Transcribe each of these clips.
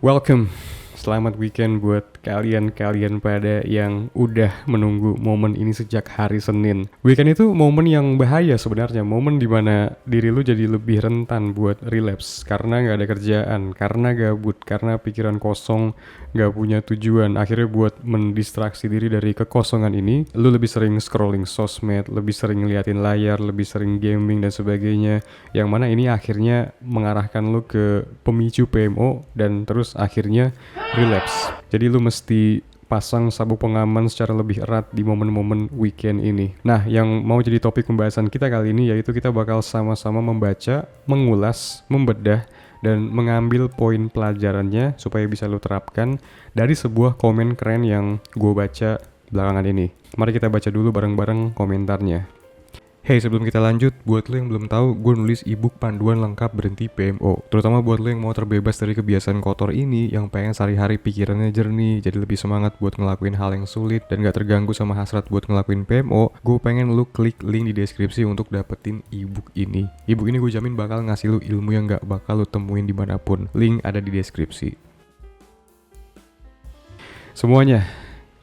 Welcome, selamat weekend buat kalian-kalian pada yang udah menunggu momen ini sejak hari Senin. Weekend itu momen yang bahaya sebenarnya, momen dimana diri lu jadi lebih rentan buat relapse karena nggak ada kerjaan, karena gabut, karena pikiran kosong, nggak punya tujuan. Akhirnya buat mendistraksi diri dari kekosongan ini, lu lebih sering scrolling sosmed, lebih sering ngeliatin layar, lebih sering gaming dan sebagainya. Yang mana ini akhirnya mengarahkan lu ke pemicu PMO dan terus akhirnya relapse. Jadi lu mesti pasang sabuk pengaman secara lebih erat di momen-momen weekend ini. Nah, yang mau jadi topik pembahasan kita kali ini yaitu kita bakal sama-sama membaca, mengulas, membedah, dan mengambil poin pelajarannya supaya bisa lu terapkan dari sebuah komen keren yang gue baca belakangan ini. Mari kita baca dulu bareng-bareng komentarnya. Hey, sebelum kita lanjut, buat lo yang belum tahu, gue nulis ebook panduan lengkap berhenti PMO. Terutama buat lo yang mau terbebas dari kebiasaan kotor ini, yang pengen sehari-hari pikirannya jernih, jadi lebih semangat buat ngelakuin hal yang sulit, dan gak terganggu sama hasrat buat ngelakuin PMO, gue pengen lo klik link di deskripsi untuk dapetin ebook ini. Ebook ini gue jamin bakal ngasih lo ilmu yang gak bakal lo temuin dimanapun. Link ada di deskripsi. Semuanya.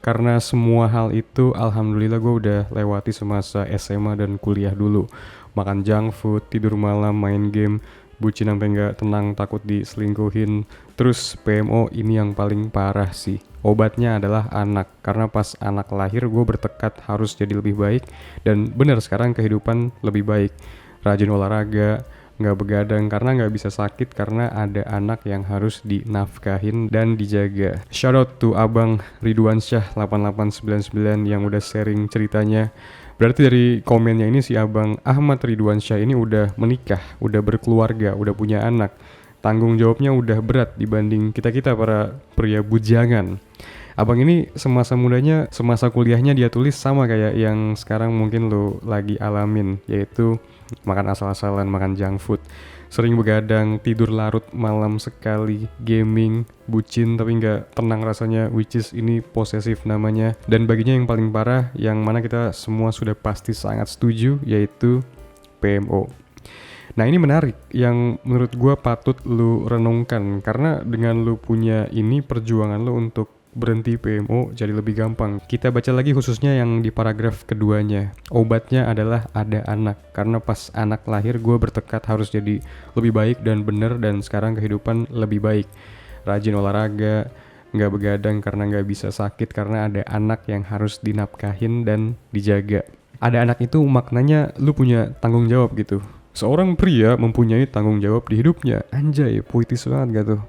Karena semua hal itu alhamdulillah gue udah lewati semasa SMA dan kuliah dulu. Makan junk food, tidur malam, main game, bucin sampai gak tenang, takut diselingkuhin. Terus PMO ini yang paling parah sih. Obatnya adalah anak. Karena pas anak lahir gue bertekad harus jadi lebih baik. Dan bener sekarang kehidupan lebih baik. Rajin olahraga, nggak begadang karena nggak bisa sakit karena ada anak yang harus dinafkahin dan dijaga. Shout out to Abang Ridwansyah 8899 yang udah sharing ceritanya. Berarti dari komennya ini si Abang Ahmad Ridwansyah ini udah menikah, udah berkeluarga, udah punya anak. Tanggung jawabnya udah berat dibanding kita-kita para pria bujangan. Abang ini semasa mudanya, semasa kuliahnya dia tulis sama kayak yang sekarang mungkin lo lagi alamin, yaitu makan asal-asalan, makan junk food, sering begadang, tidur larut malam sekali, gaming, bucin tapi nggak tenang rasanya, which is ini posesif namanya. Dan baginya yang paling parah, yang mana kita semua sudah pasti sangat setuju, yaitu PMO. Nah ini menarik, yang menurut gue patut lu renungkan, karena dengan lu punya ini perjuangan lu untuk berhenti PMO jadi lebih gampang. Kita baca lagi khususnya yang di paragraf keduanya. Obatnya adalah ada anak. Karena pas anak lahir gue bertekad harus jadi lebih baik dan bener, dan sekarang kehidupan lebih baik. Rajin olahraga, gak begadang karena gak bisa sakit karena ada anak yang harus dinafkahin dan dijaga. Ada anak itu maknanya lu punya tanggung jawab gitu. Seorang pria mempunyai tanggung jawab di hidupnya. Anjay, puitis banget gak tuh?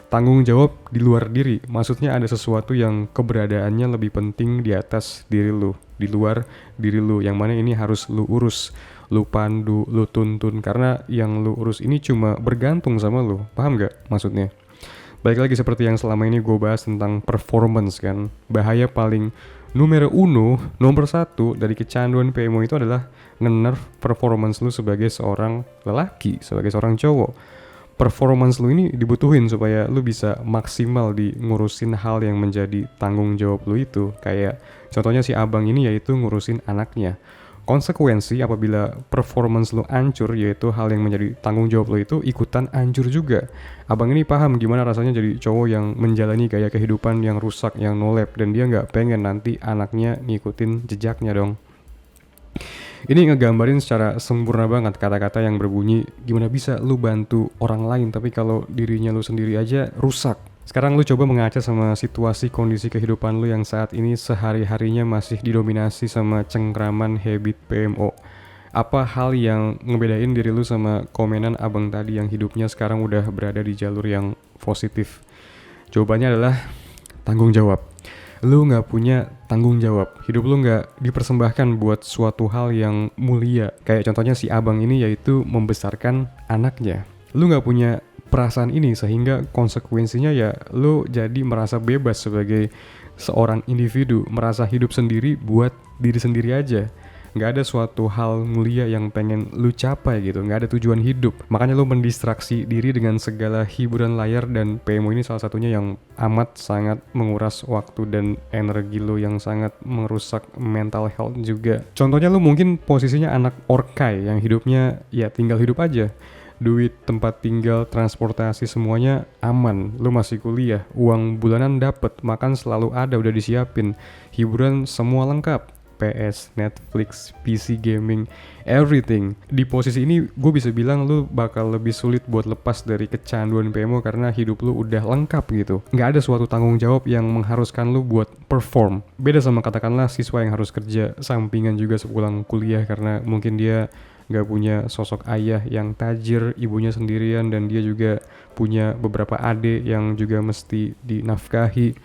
Tanggung jawab di luar diri, maksudnya ada sesuatu yang keberadaannya lebih penting di atas diri lu, di luar diri lu, yang mana ini harus lu urus, lu pandu, lu tuntun, karena yang lu urus ini cuma bergantung sama lu, paham gak maksudnya? Balik lagi seperti yang selama ini gue bahas tentang performance kan, bahaya paling nomor satu dari kecanduan PMO itu adalah nge-nerf performance lu sebagai seorang lelaki, sebagai seorang cowok. Performance lu ini dibutuhin supaya lu bisa maksimal di ngurusin hal yang menjadi tanggung jawab lu itu. Kayak contohnya si abang ini yaitu ngurusin anaknya. Konsekuensi apabila performance lu hancur, yaitu hal yang menjadi tanggung jawab lu itu ikutan hancur juga. Abang ini paham gimana rasanya jadi cowok yang menjalani gaya kehidupan yang rusak, yang no lab, dan dia gak pengen nanti anaknya ngikutin jejaknya dong. Ini ngegambarin secara sempurna banget kata-kata yang berbunyi gimana bisa lu bantu orang lain tapi kalau dirinya lu sendiri aja rusak. Sekarang lu coba mengaca sama situasi kondisi kehidupan lu yang saat ini sehari-harinya masih didominasi sama cengkraman habit PMO. Apa hal yang ngebedain diri lu sama komenan abang tadi yang hidupnya sekarang udah berada di jalur yang positif? Jawabannya adalah tanggung jawab. Lu gak punya tanggung jawab, hidup lu gak dipersembahkan buat suatu hal yang mulia. Kayak contohnya si abang ini yaitu membesarkan anaknya. Lu gak punya perasaan ini sehingga konsekuensinya ya lu jadi merasa bebas sebagai seorang individu, merasa hidup sendiri buat diri sendiri aja. Gak ada suatu hal mulia yang pengen lu capai gitu, gak ada tujuan hidup. Makanya lu mendistraksi diri dengan segala hiburan layar, dan PMO ini salah satunya yang amat sangat menguras waktu dan energi lu, yang sangat merusak mental health juga. Contohnya lu mungkin posisinya anak orkai yang hidupnya ya tinggal hidup aja. duit tempat tinggal, transportasi semuanya aman. Lu masih kuliah, uang bulanan dapet, makan selalu ada, udah disiapin, hiburan semua lengkap, PS, Netflix, PC gaming, everything. Di posisi ini gue bisa bilang lu bakal lebih sulit buat lepas dari kecanduan PMO karena hidup lu udah lengkap gitu. Nggak ada suatu tanggung jawab yang mengharuskan lu buat perform. Beda sama katakanlah siswa yang harus kerja sampingan juga sepulang kuliah karena mungkin dia nggak punya sosok ayah yang tajir, ibunya sendirian, dan dia juga punya beberapa adik yang juga mesti dinafkahi.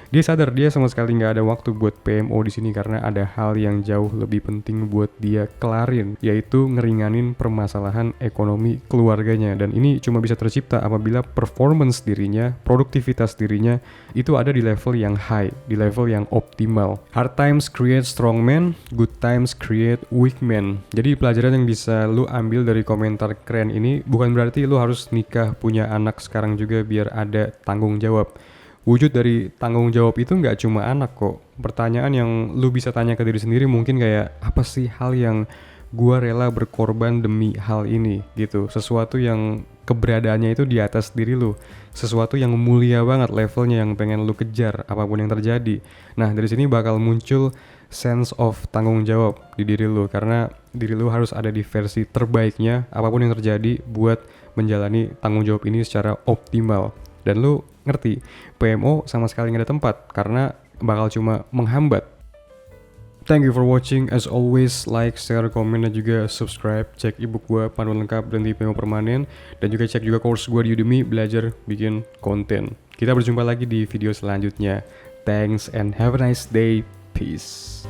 Dia sadar dia sama sekali nggak ada waktu buat PMO di sini karena ada hal yang jauh lebih penting buat dia kelarin, yaitu ngeringanin permasalahan ekonomi keluarganya. Dan ini cuma bisa tercipta apabila performance dirinya, produktivitas dirinya itu ada di level yang high, di level yang optimal. Hard times create strong men, good times create weak men. Jadi pelajaran yang bisa lu ambil dari komentar keren ini bukan berarti lu harus nikah, punya anak sekarang juga biar ada tanggung jawab. Wujud dari tanggung jawab itu nggak cuma anak kok. Pertanyaan yang lu bisa tanya ke diri sendiri mungkin kayak, apa sih hal yang gua rela berkorban demi hal ini gitu. Sesuatu yang keberadaannya itu di atas diri lu. Sesuatu yang mulia banget levelnya yang pengen lu kejar apapun yang terjadi. Nah dari sini bakal muncul sense of tanggung jawab di diri lu. Karena diri lu harus ada di versi terbaiknya apapun yang terjadi buat menjalani tanggung jawab ini secara optimal. Dan lu ngerti, PMO sama sekali nggak ada tempat karena bakal cuma menghambat. Thank you for watching. As always, like, share, komen, dan juga subscribe. Cek ebook gue panduan lengkap dan di PMO permanen. Dan juga cek juga course gue di Udemy belajar bikin konten. Kita berjumpa lagi di video selanjutnya. Thanks and have a nice day. Peace.